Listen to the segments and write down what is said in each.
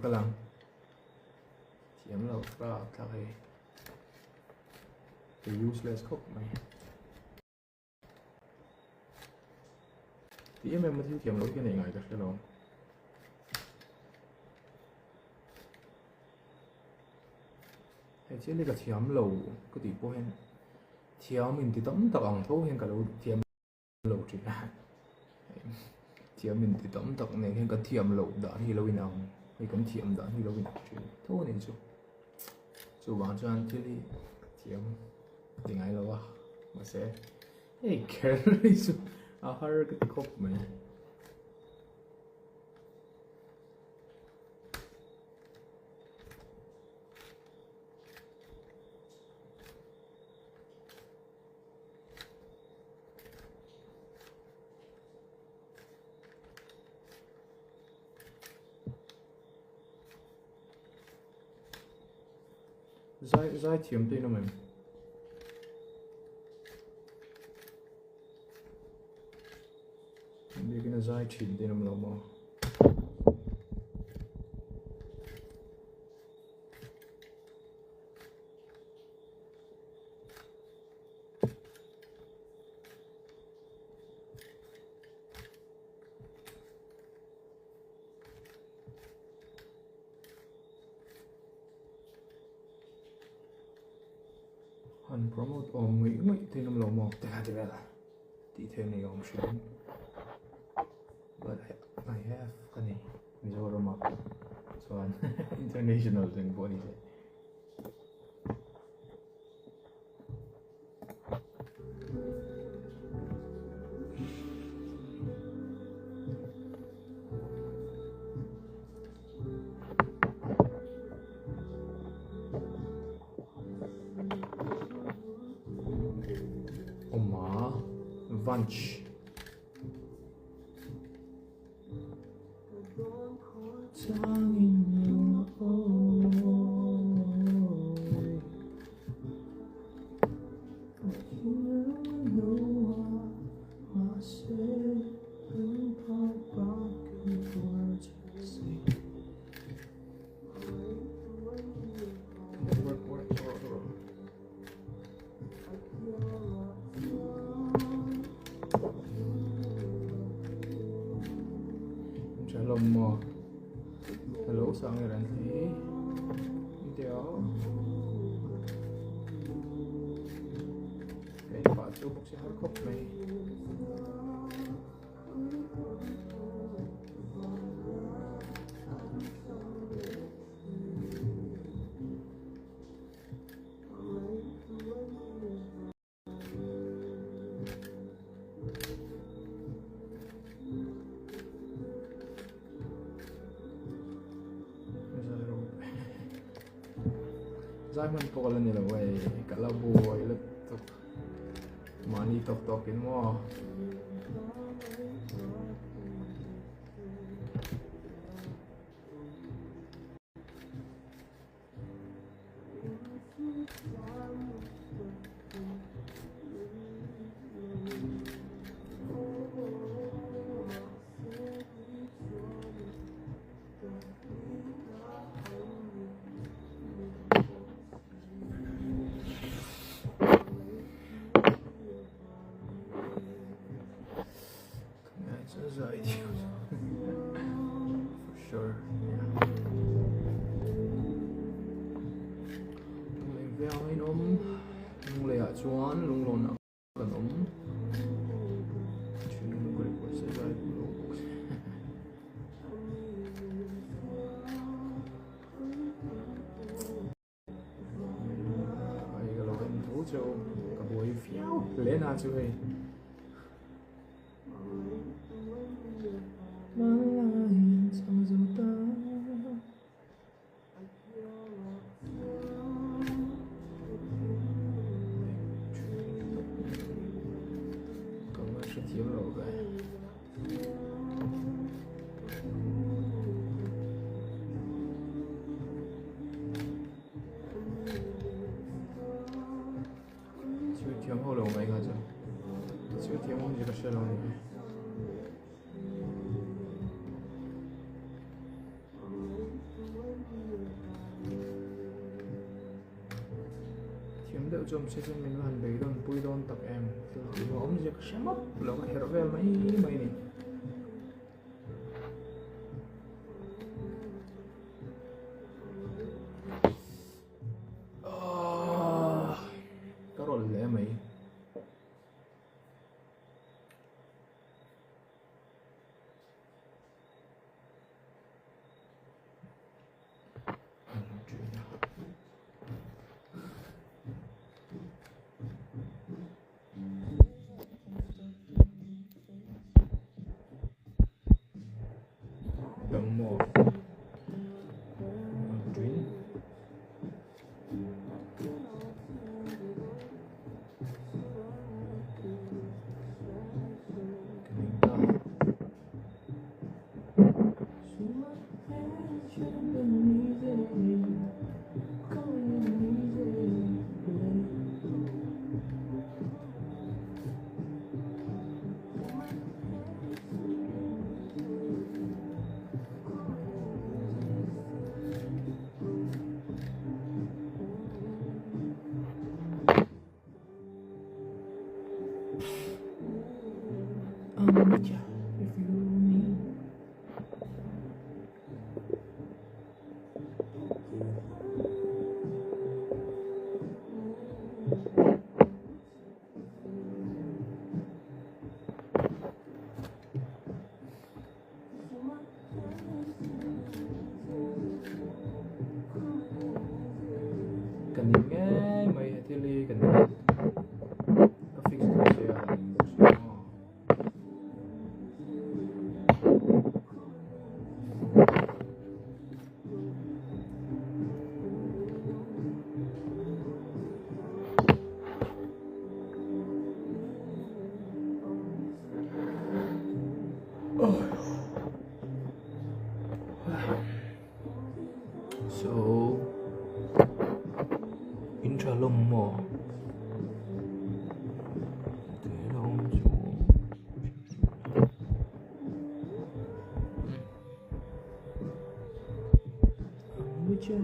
cái lăng thiểm lâu ra cái useless khóc mày thì em mà thiếu thiểm lâu cái này ngay được cái lòng hay chứ lấy cái thiểm lâu cái tỷ bố hen thiểm mình thì tấm tập bằng thô hen cả lâu thiểm lâu chỉ là thiểm mình thì tấm tập này hen cái thiểm lâu đã thì lâu nào hay cái thiểm đã thì lâu nào thô này chú bạn cho anh chứ đi thiểm tiếng Ai lâu à mà sẽ hey cái chú à hơi cái khóc mày Zai thiểm tên nó mày đi cái nó zai thiểm tên nó mà han promote om nghĩ tên nó mà thế là tí thêm này ông chuyện but I have cái này Mizoram so an international thing body Oma Vanch Shalom hello sang người đàn thấy video cái bạn chú sẽ hơi khóc này Zaman po kala nila way kalabo ay laptop money tok-tokin mo for sure yeah mình veo hay ôm lung lệ chuan lung lon à cần ôm chuyện lung lệ của sẽ ra lung ai cái loại thú châu cả buổi phiếu lên à chú ơi malayan sang zuta còn nó sẽ thiếu rồi vậy thiếu hậu đầu mấy cái rồi lỡ chôm xe chân mình hoàn bế đòn bùi đòn tập em từ ngóm giật xem mất là có hiểu về mấy mấy này có rồi lẽ mày đừng mò chuyến cần nghe mày thì li cần có fix cái gì à so intra lông mò thế đâu chú với chân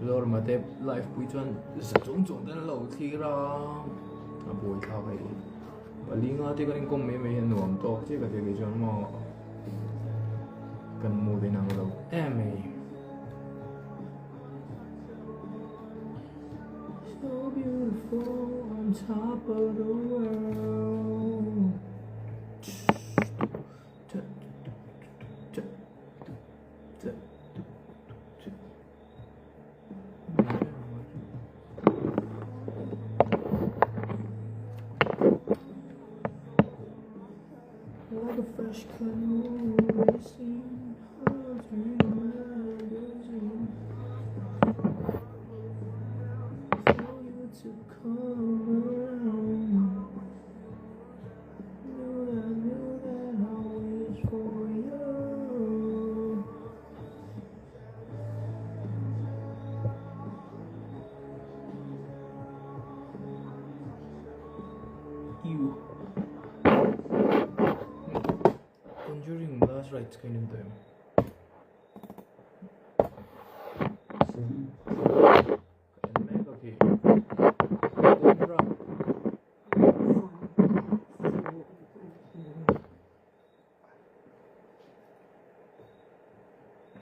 rồi mà tệp live buổi trưa sẽ trống trống đến lâu thì ra buổi thao vậy và lý ngã thì cái công mấy hiện nuông to chứ cái gì cho nó cần mua để năng lâu em ấy so beautiful on top of the world like a fresh canoe racing through the magazine for you to come around. Knew that I'll wait for you. You. Conjuring last rites kind of them. Okay.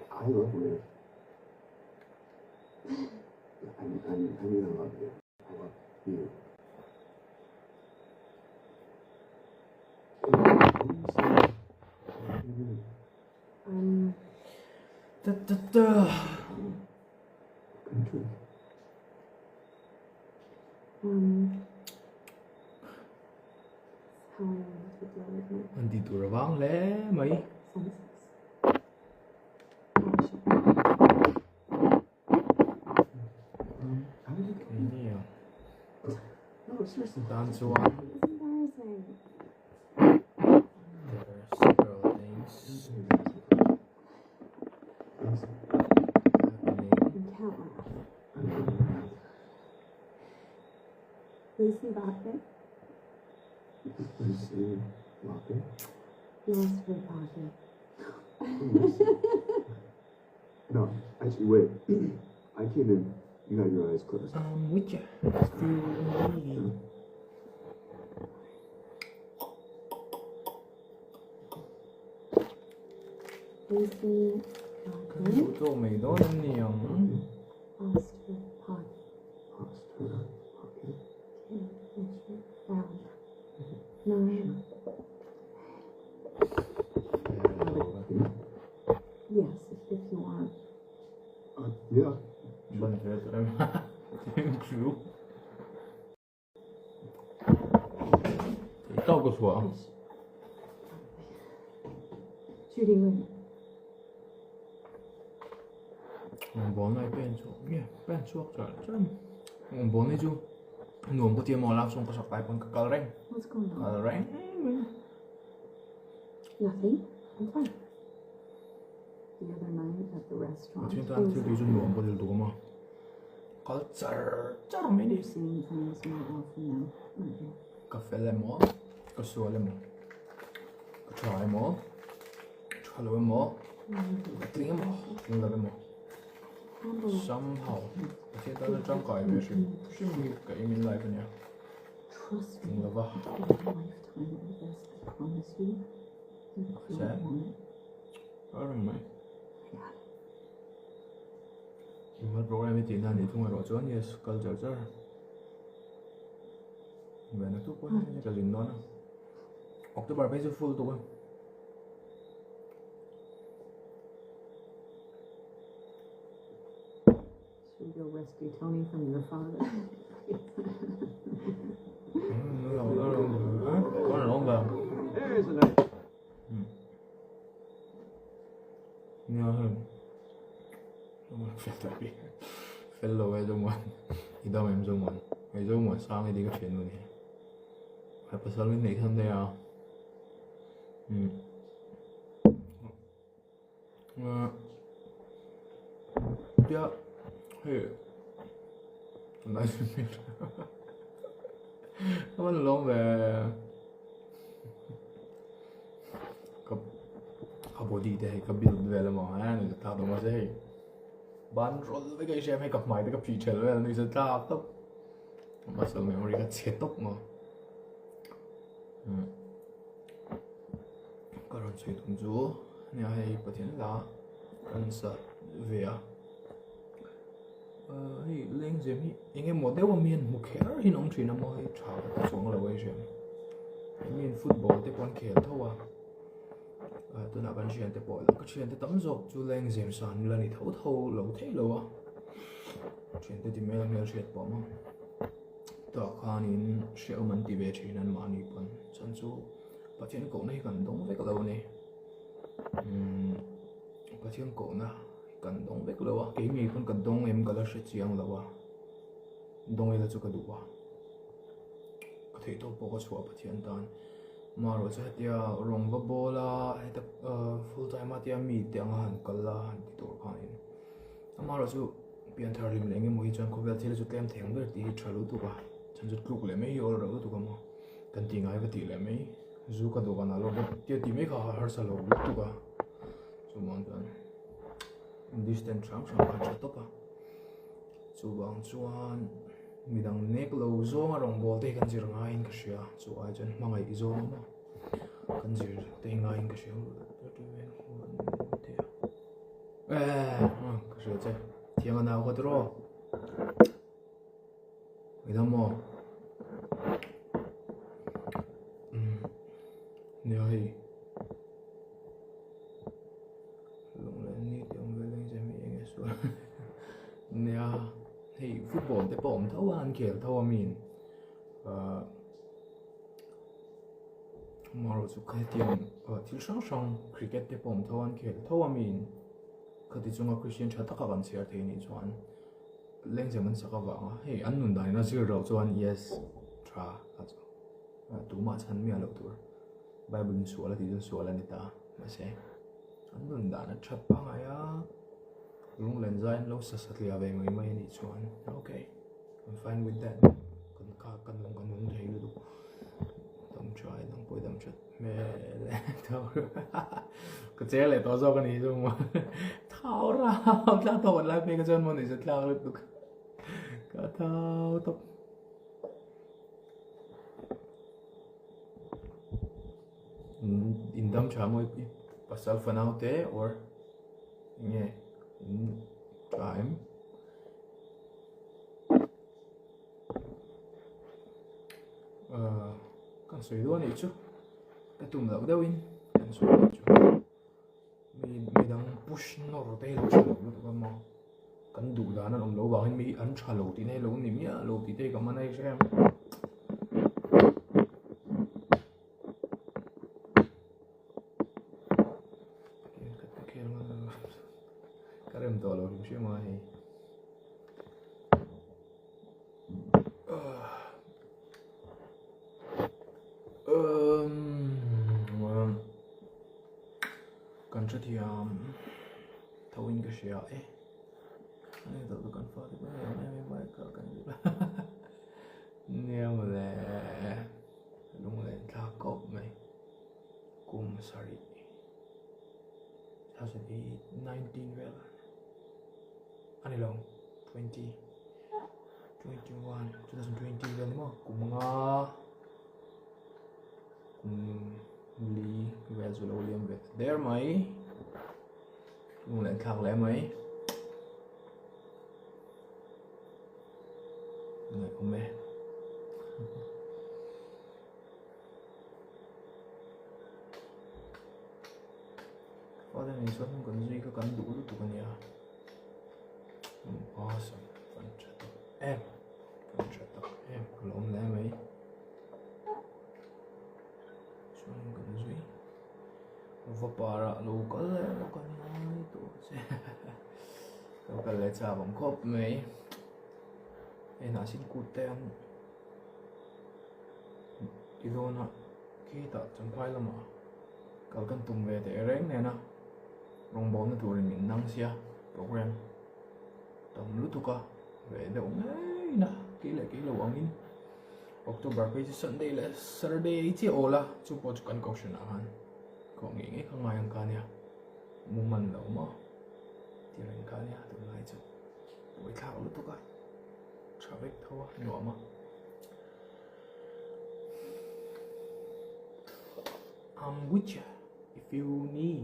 Ai rồi? Country. How I want to deal with it. Andito rawang le mai. How did you get Ini ya. No, seriously. Dance one. It's embarrassing. There's several things happening. You can't laugh. Lucy Bucket Lucy Locker. lost her pocket. No, actually, wait. I came in. You had your eyes closed. With ya. Lucy Bucket Ito may doon niyang lost her pocket. Lost her pocket. Kid Richard found 9. Yes, if you want. Yeah. Bantet true. Ikaw ko suwa. Judy Wynn. Ang bon ay pen suwa. Yeah, pen suwa chal. Ang bon ay ju. Nuông có tiêm màu lao xong có sọc tay con cờ reng. What's going on? Cờ reng. Nothing. I'm fine. The other night at the restaurant. Chúng ta it was chưa đi dùng nuông có điều đủ mà. Có char mấy đi. You're seeing things more often now, aren't you? Cà phê lemon, có sữa lemon, có trà lemon, trà lemon, có tiếng lemon, tiếng lemon. Somehow, chúng ta đã trong cái về sự cái mình lại bên nhau. Trust me. Tiếng là vợ. You'll have a lifetime of this, I promise you. You don't Sad. want it. Có rồi mày. Yeah. Nhưng mà program ấy tiền thì chúng ta rõ chọn như culture. Vậy nó tốt quá, như cái linh đó nè. October bây giờ full tụi em. Should we go rescue Tony from your father? Có là nó vào. There's a nice. Nhớ hơn. Fellow ấy giống mình. Thì đâu em giống mình. Ngày giống mình sang thì đi cái chuyện luôn. Phải bắt đầu này thân đây à. Ja, hey. Nói chuyện nó vẫn luôn về cái body đây cái build về là mà anh người ta đồng mà sẽ ban rồi với cái xem hay cặp máy với cái feature về nó sẽ ta tốc muscle memory cái chết tốc mà cái rồi suy tuần chú nhà hay bắt hiện là anh sợ về hey lên xem hi anh em một đeo miền một khéo hi nông chuyện năm mới chào xuống là vậy xem miền football thì quan khéo thôi tôi nào bạn chuyện thì bỏ là cái chuyện thì tấm dọc chú lên xem sàn là đi thấu thâu lâu thế lâu chuyện thì mấy lần chuyện bỏ mà tao khai nín sẽ mình đi về chuyện nên mà đi bận chân chú bắt chuyện cổ này cần đúng với cái lâu này bắt chuyện cổ na cần đông biết lâu à cái gì cũng cần đông em gọi là sự chiang lâu à đông ấy là chỗ cái đủ à có thể tôi bỏ cái số bắt chuyện tan mà rồi sẽ tia rong vào bò là hay tập full time mà tia mi tiếng hàn cái là hàn thì tôi khai mà rồi chú biến thay lim lên cái môi trường có vẻ thế là chú tem thèm về thì trả lũ tụi à chân chút lúc lên mấy giờ rồi tụi mà cần tiếng ai với tiếng lên mấy dù cái đồ cái nào rồi tia tiếng mấy cái hơi sao lúc tụi à chú mong rằng distance sang sang cái top à chú bằng chuan mi dang nek lo zong arong bol te kan zir nga in ka sia chu ai chen mangai i zong ma kan zir te nga in ka sia ka sia che tiang na ko tro mi dang mo ne ai long le ni tiang ve le bom thâu an khel thâu amin maro chu khai tiam thil sang sang cricket te bom thâu an khel thâu amin khati chunga Christian tha taka kan share the ni chuan leng jaman saka wanga hey an nun dai na zir ro chuan yes tha a chu tu ma chan mi alo tur bible su ala ti jun su ala ni ta ma se an nun da na thap pa nga ya lung len zain lo sa sa lia ve mai mai ni chuan okay I'm fine with that kan ka kan long kan nun thei lu dam try dam poi dam chat me le thau ka che le to zo kan ni chu ma thau ra tla to la pe ka chen mo ni se tla lu tu ka thau to in dam cha mo pasal fanau te or nge time kan soi do ni chu ka tum lo deu in kan soi chu mi dang push nor te lo chu lo to ma kan du da na om lo ba hin mi an tha lo ti nei lo ni mi a lo ti te ka ma nai sem karem to lo shi ma hi kan cha thiam thawin ka shia ani to kan fa de mai ka kan ni niam le lung le tha kop mai kum sari has it 19 well ani long 20 21 2020 well mo kum nga li well zo lo liam vet there mai lung le khak le mai này không mẹ có thể mình xuống còn duy có cắn đủ lúc tụi con nhà awesome phần trợ tập em lộn lại mấy xuống còn duy và bà ra lù có lẽ nó còn nói tụi sẽ đâu cần lại chào bằng khóc mấy em đã xin cút tem đi đâu nè khi ta chẳng phải là mà kalau kan tum về thì reng nè na rong bon tu rin min nang sia program tam lu tu ka về đâu ngay na kỹ là ông in October cái Sunday là Saturday chỉ ola chu po chu kan caution à han ko ngi ngi khang mai ang ka nia mu man lo mo ti ren ka nia tu lai chu oi thao lu tu ka traffic thôi nhỏ mà I'm with you if you need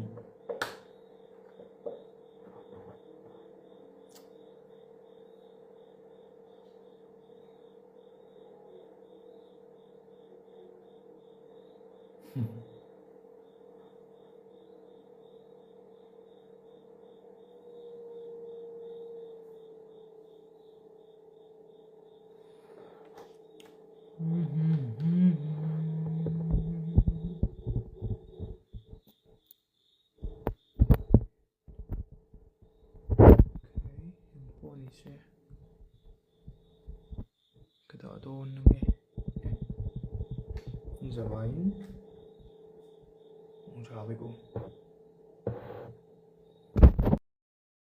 sẽ cái đó đôn nghe giờ váy chào với cô